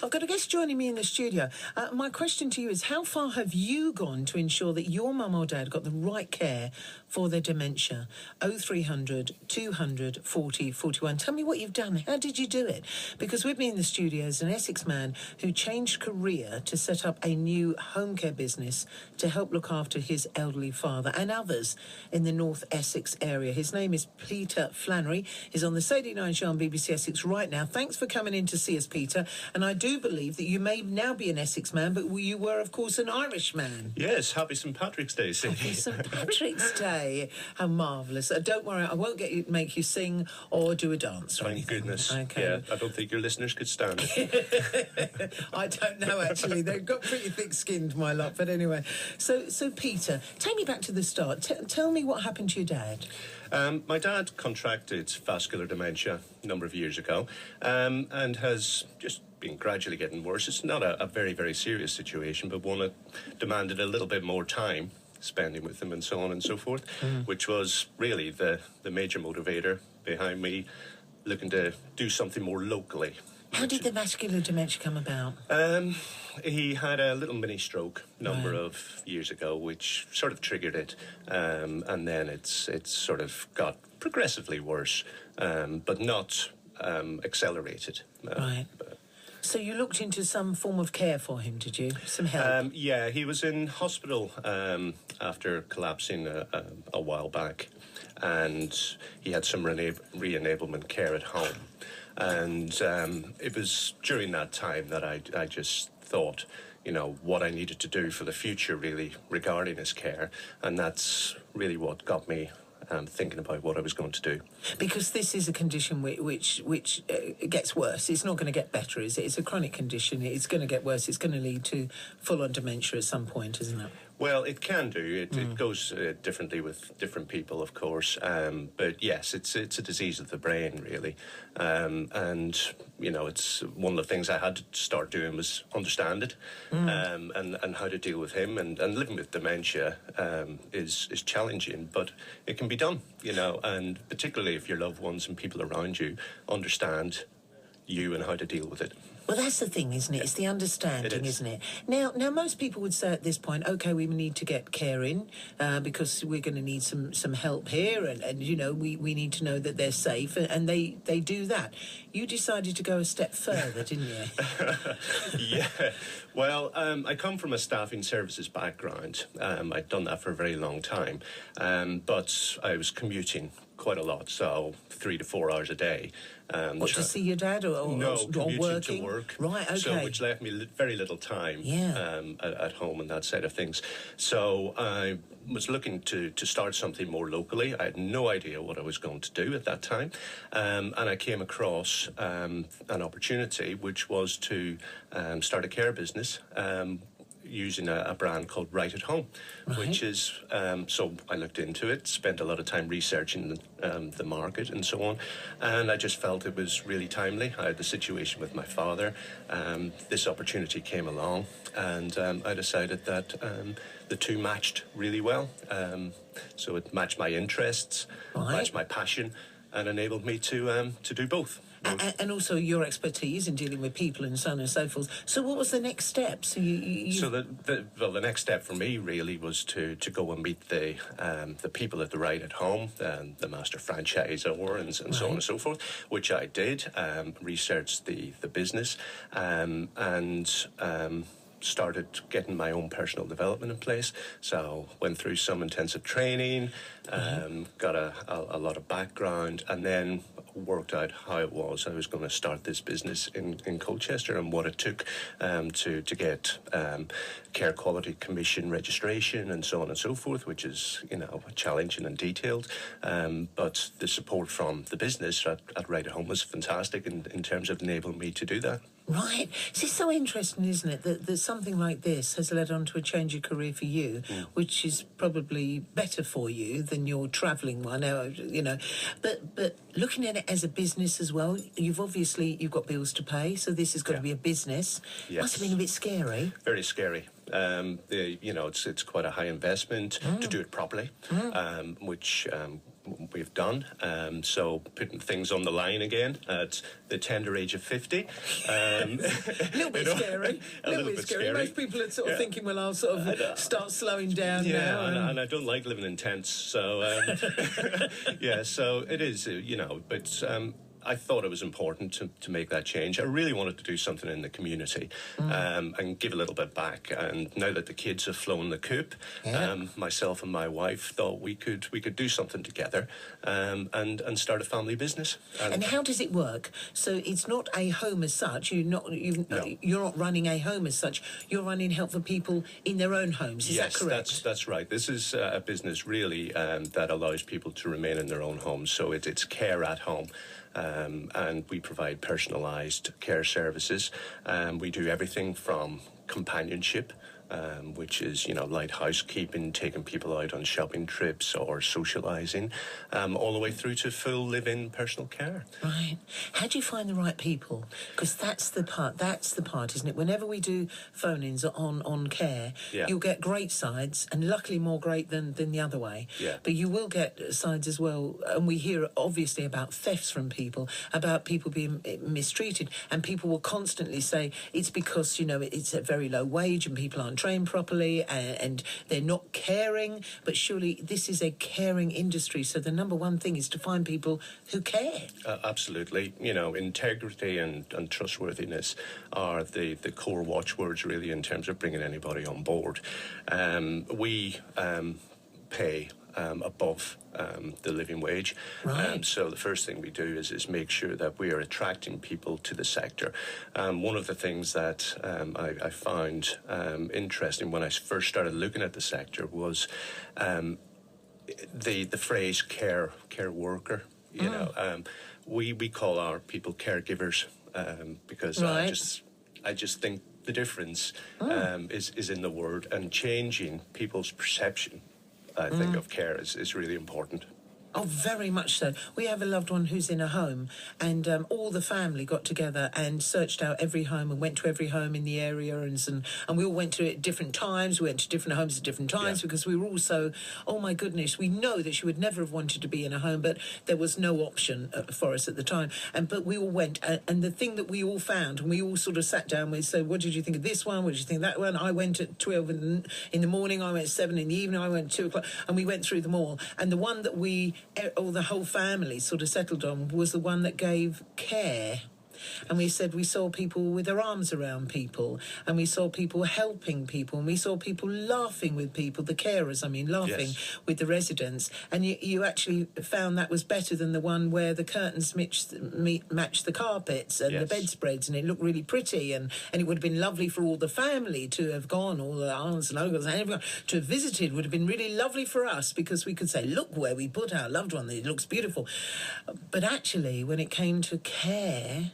I've got a guest joining me in the studio. My question to you is, how far have you gone to ensure that your mum or dad got the right care for their dementia? 0300 200 40 41. Tell me what you've done. How did you do it? Because with me in the studio is an Essex man who changed career to set up a new home care business to help look after his elderly father and others in the North Essex area. His name is Peter Flannery. He's on the Sadie 9 show on BBC Essex right now. Thanks for coming in to see us, Peter. And I do believe that you may now be an Essex man, but you were, of course, an Irish man. Yes, happy St Patrick's Day, Sadie. Happy St Patrick's Day. How marvellous. Don't worry, I won't make you sing or do a dance or Thank anything. goodness. Okay. Yeah, I don't think your listeners could stand it. I don't know, actually. They've got pretty thick-skinned, my lot. But anyway, so Peter, take me back to the start. Tell me what happened to your dad. My dad contracted vascular dementia a number of years ago and has just been gradually getting worse. It's not a very, very serious situation, but one that demanded a little bit more time spending with him and so on and so forth, which was really the major motivator behind me looking to do something more locally. How did the vascular dementia come about? He had a little mini stroke a number of years ago, which sort of triggered it, and then it's sort of got progressively worse, but not accelerated. Right. So you looked into some form of care for him, did you? Some help? Yeah, he was in hospital after collapsing a while back, and he had some re-enablement care at home. And it was during that time that I just thought, what I needed to do for the future, really, regarding his care. And that's really what got me thinking about what I was going to do. Because this is a condition which gets worse. It's not going to get better, is it? It's a chronic condition. It's going to get worse. It's going to lead to full-on dementia at some point, isn't it? Well, it can do. It goes differently with different people, of course. But yes, it's a disease of the brain, really. And, it's one of the things I had to start doing was understand it and how to deal with him. And living with dementia is challenging, but it can be done, and particularly if your loved ones and people around you understand you and how to deal with it. Well, that's the thing, isn't it? It's the understanding, isn't it? Now, most people would say at this point, OK, we need to get care in because we're going to need some help here and we need to know that they're safe, and they do that. You decided to go a step further, didn't you? Yeah. Well, I come from a staffing services background. I'd done that for a very long time, but I was commuting quite a lot, so 3 to 4 hours a day. To see your dad or commuting working? To work. Right, okay. So which left me very little time at home and that side of things. So I was looking to start something more locally. I had no idea what I was going to do at that time. And I came across an opportunity, which was to start a care business using a brand called Right at Home, which is, so I looked into it, spent a lot of time researching the market and so on, and I just felt it was really timely. I had the situation with my father, this opportunity came along, and I decided that the two matched really well. So it matched my interests, matched my passion, and enabled me to do both. And also your expertise in dealing with people and so on and so forth. So what was the next step? So the next step for me really was to go and meet the people at the Right at Home, the master franchisor and so on and so forth, which I did, researched the business, and started getting my own personal development in place. So went through some intensive training, got a lot of background, and then worked out how I was going to start this business in Colchester, and what it took to get Care Quality Commission registration and so on and so forth, which is challenging and detailed, but the support from the business at Right at Home was fantastic in terms of enabling me to do that. Right. It's so interesting, isn't it, that something like this has led on to a change of career for you, which is probably better for you than your travelling one, But looking at it as a business as well, you've got bills to pay, so this has got to be a business. Yes. Must have been a bit scary. Very scary. It's quite a high investment to do it properly, which we've done. So putting things on the line again at the tender age of 50. A little bit scary. A little bit scary. Most people are sort of thinking, well, I'll sort of start slowing down now. And I don't like living in tents. So, so it is, but... I thought it was important to make that change. I really wanted to do something in the community and give a little bit back. And now that the kids have flown the coop, myself and my wife thought we could do something together and start a family business. And how does it work? So it's not a home as such. You're not running a home as such. You're running help for people in their own homes. Is that correct? Yes, that's right. This is a business really that allows people to remain in their own homes. So it's care at home. And we provide personalised care services. We do everything from companionship, which is, light housekeeping, taking people out on shopping trips or socialising, all the way through to full live-in personal care. Right. How do you find the right people? Because that's the part, isn't it? Whenever we do phone-ins on care, you'll get great sides, and luckily more great than the other way. Yeah. But you will get sides as well, and we hear obviously about thefts from people, about people being mistreated, and people will constantly say it's because, it's a very low wage and people aren't trained properly and they're not caring. But surely this is a caring industry, so the number one thing is to find people who care. Absolutely. Integrity and trustworthiness are the core watchwords really in terms of bringing anybody on board. We pay above the living wage. Right. So the first thing we do is make sure that we are attracting people to the sector. One of the things that I found interesting when I first started looking at the sector was the phrase care worker. We call our people caregivers because I just think the difference is in the word, and changing people's perception, I think, of care is really important. Oh, very much so. We have a loved one who's in a home, and all the family got together and searched out every home and went to every home in the area, and we all went to it at different times. We went to different homes at different times because we were all so, oh my goodness, we know that she would never have wanted to be in a home, but there was no option for us at the time. But we all went, and the thing that we all found, and we all sort of sat down, we said, what did you think of this one? What did you think of that one? I went at 12 in the morning, I went at 7 in the evening, I went at 2 o'clock, and we went through them all. And the one that the whole family sort of settled on was the one that gave care. And we said we saw people with their arms around people, and we saw people helping people, and we saw people laughing with people, the carers, laughing with the residents. And you actually found that was better than the one where the curtains matched the carpets and the bedspreads, and it looked really pretty, and it would have been lovely for all the family to have gone, all the aunts and uncles and everyone to have visited. Would have been really lovely for us, because we could say, look where we put our loved one, it looks beautiful. But actually, when it came to care,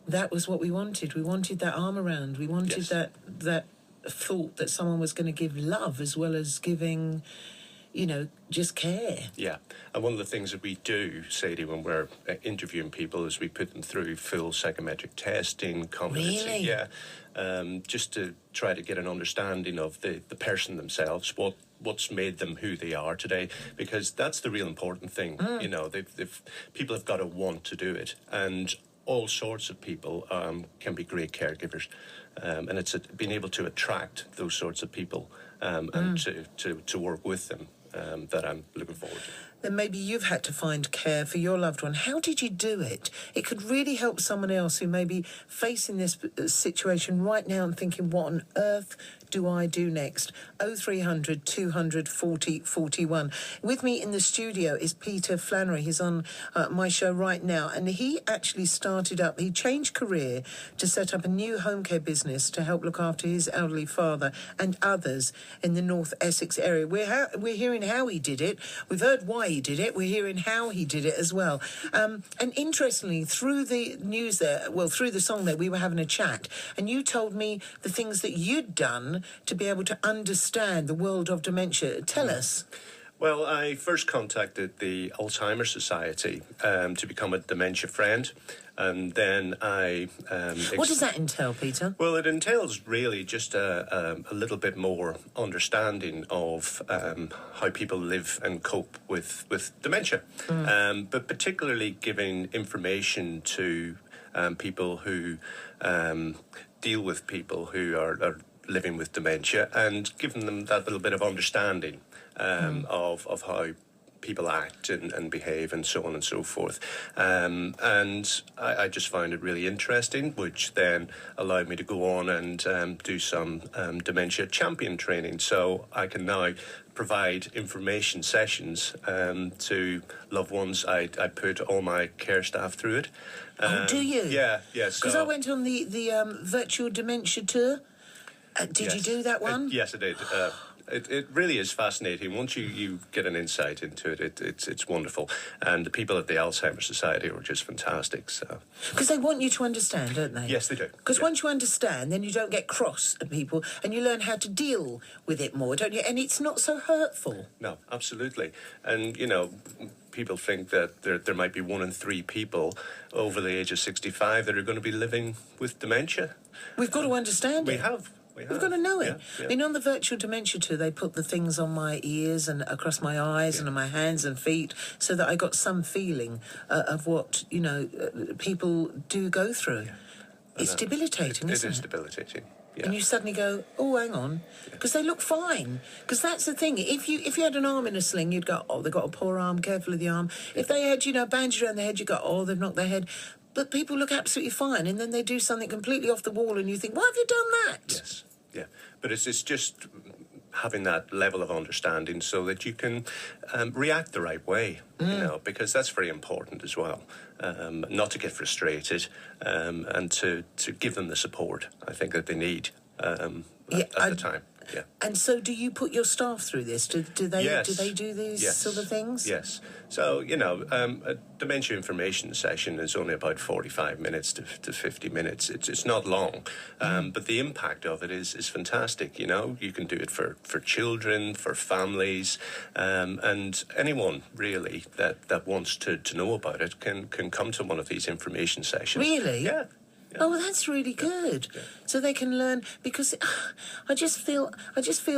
that was what we wanted. We wanted that arm around. We wanted that thought that someone was going to give love as well as giving, just care. Yeah. And one of the things that we do, Sadie, when we're interviewing people is we put them through full psychometric testing, competency. Really? Yeah. Just to try to get an understanding of the person themselves, what's made them who they are today, because that's the real important thing. People have got to want to do it, and all sorts of people can be great caregivers, and it's being able to attract those sorts of people and to work with them that I'm looking forward to. Then maybe you've had to find care for your loved one. How did you do it? It could really help someone else who may be facing this situation right now and thinking, what on earth do I do next? 0300 200 40 41. With me in the studio is Peter Flannery. He's on my show right now, and he actually he changed career to set up a new home care business to help look after his elderly father and others in the North Essex area. We're hearing how he did it. We've heard why he did it. We're hearing how he did it as well. And interestingly, through the news there, through the song there, we were having a chat, and you told me the things that you'd done to be able to understand the world of dementia. Tell us. Well, I first contacted the Alzheimer's Society to become a dementia friend, and then I... What does that entail, Peter? Well, it entails really just a little bit more understanding of how people live and cope with dementia, but particularly giving information to people who deal with people who are living with dementia, and giving them that little bit of understanding of how people act and behave and so on and so forth. And I just found it really interesting, which then allowed me to go on and do some dementia champion training. So I can now provide information sessions to loved ones. I put all my care staff through it. Do you? Yeah. Because I went on the virtual dementia tour. Did you do that one? Yes, I did. It really is fascinating. Once you get an insight into it, it's wonderful. And the people at the Alzheimer's Society are just fantastic. So, because they want you to understand, don't they? Yes, they do. Because once you understand, then you don't get cross at people, and you learn how to deal with it more, don't you? And it's not so hurtful. No, absolutely. And, people think that there might be 1 in 3 people over the age of 65 that are going to be living with dementia. We've got to understand it. We have. We've got to know it. Yeah. I mean, on the virtual dementia tour, they put the things on my ears and across my eyes and on my hands and feet, so that I got some feeling of what, people do go through. Yeah. It's debilitating, isn't it? It is debilitating. Yeah. And you suddenly go, oh, hang on, because they look fine. Because that's the thing. If you had an arm in a sling, you'd go, oh, they've got a poor arm, careful of the arm. Yeah. If they had, a bandage around their head, you'd go, oh, they've knocked their head. But people look absolutely fine, and then they do something completely off the wall, and you think, why have you done that? Yes, yeah. But it's just having that level of understanding so that you can react the right way, because that's very important as well. Not to get frustrated, and to give them the support I think that they need at the time. Yeah. And so do you put your staff through this? Do they Yes. do they do these sort of things? Yes. So, a dementia information session is only about 45 minutes to 50 minutes. It's not long, but the impact of it is fantastic, You can do it for children, for families, and anyone, really, that wants to know about it can come to one of these information sessions. Really? Yeah. Oh, well, that's really good. Yeah. So they can learn, because I just feel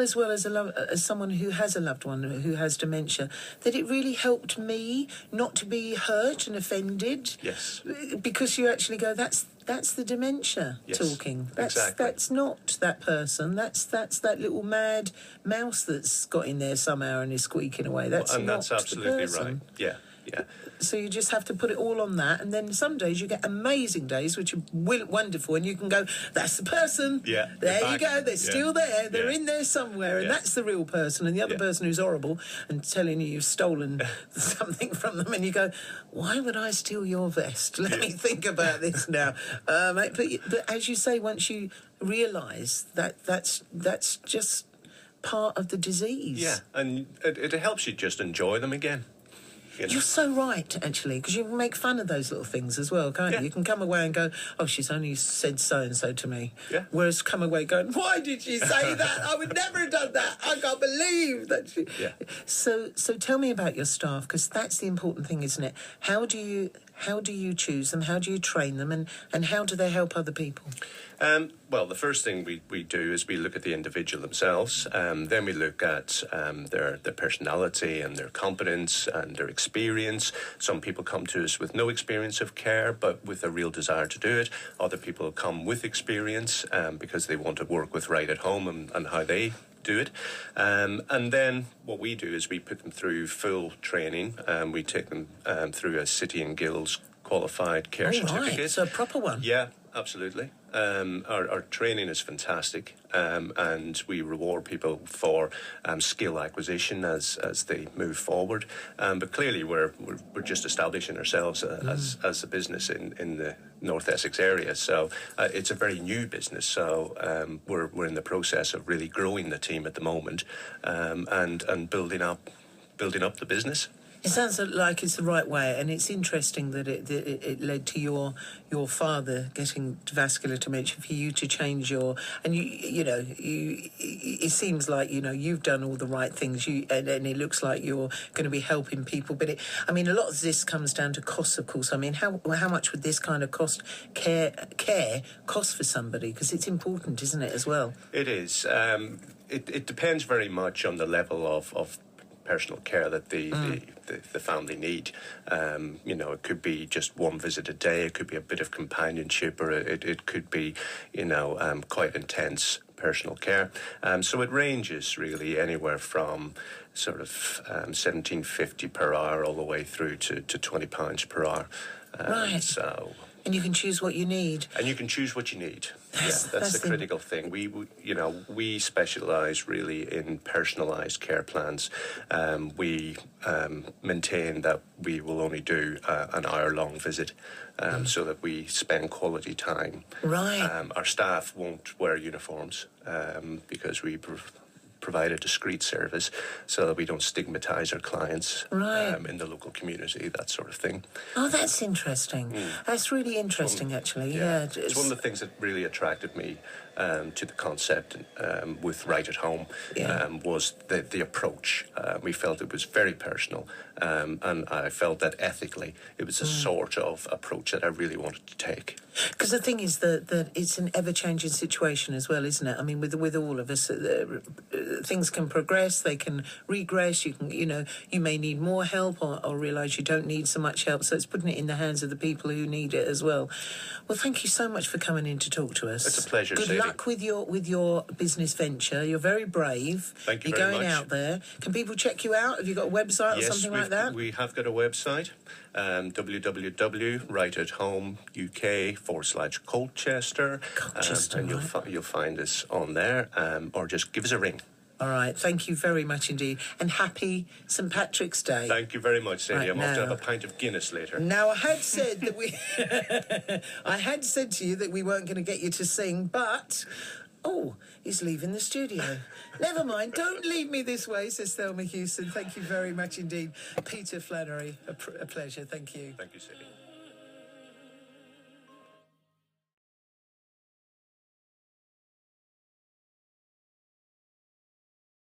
as well as someone who has a loved one who has dementia, that it really helped me not to be hurt and offended. Yes. Because you actually go, that's the dementia talking. That's not that person. That's that little mad mouse that's got in there somehow and is squeaking away. That's absolutely the person. right. Yeah. Yeah. So you just have to put it all on that, and then some days you get amazing days, which are wonderful, and you can go, that's the person. Yeah. There you go. They're still there. They're in there somewhere, and Yeah. that's the real person. And the other person who's horrible and telling you you've stolen something from them, and you go, why would I steal your vest? Let me think about this now. But as you say, once you realise that's just part of the disease. Yeah, and it helps you just enjoy them again. You're so right, actually, because you can make fun of those little things as well, can't you? You can come away and go, oh, she's only said so-and-so to me. Yeah. Whereas come away going, why did she say that? I would never have done that. I can't believe that she... Yeah. So tell me about your staff, because that's the important thing, isn't it? How do you choose them? How do you train them? And how do they help other people? Well, the first thing we do is we look at the individual themselves. Then we look at their personality and their competence and their experience. Some people come to us with no experience of care, but with a real desire to do it. Other people come with experience because they want to work with Right at Home and how they do it. And then what we do is we put them through full training. We take them through a City and Guilds qualified care certificate. Right, so a proper one. Yeah, absolutely. Our training is fantastic, and we reward people for skill acquisition as they move forward. But clearly, we're just establishing ourselves as a business in the North Essex area. So it's a very new business. So we're in the process of really growing the team at the moment, and building up the business. It sounds like it's the right way, and it's interesting that it led to your father getting vascular dementia, for you to change and it seems like you've done all the right things, and it looks like you're going to be helping people. But a lot of this comes down to costs, of course. I mean, how much would this kind of care cost for somebody? Because it's important, isn't it, as well? It is. It depends very much on the level of personal care that the family need. It could be just one visit a day, it could be a bit of companionship, or it could be, quite intense personal care. So it ranges really anywhere from sort of £17.50 per hour all the way through to £20 per hour. Right. So. And you can choose what you need. And you can choose what you need. That's the critical thing. We specialise really in personalised care plans. We maintain that we will only do an hour-long visit, so that we spend quality time. Right. Our staff won't wear uniforms because we provide a discreet service so that we don't stigmatise our clients in the local community, that sort of thing. Oh, that's interesting. That's really interesting, actually. Yeah. It's one of the things that really attracted me to the concept with Right at Home was the approach. We felt it was very personal, and I felt that ethically it was a sort of approach that I really wanted to take. Because the thing is that it's an ever-changing situation as well, isn't it? I mean, with all of us, things can progress, they can regress. You can, you may need more help, or realise you don't need so much help. So it's putting it in the hands of the people who need it as well. Well, thank you so much for coming in to talk to us. It's a pleasure. Good luck with your business venture. You're very brave. Thank you You're very going much. out there. Can people check you out? Have you got a website or something like that? We have got a website, www.rightathomeuk.com/Colchester. Colchester, and you'll find us on there, or just give us a ring. All right. Thank you very much indeed. And happy St. Patrick's Day. Thank you very much, Sadie. Right, I'm off to have a pint of Guinness later. Now, I had said that I had said to you that we weren't going to get you to sing, but... Oh, he's leaving the studio. Never mind. Don't leave me this way, says Thelma Hewson. Thank you very much indeed. Peter Flannery, a pleasure. Thank you. Thank you, Sadie.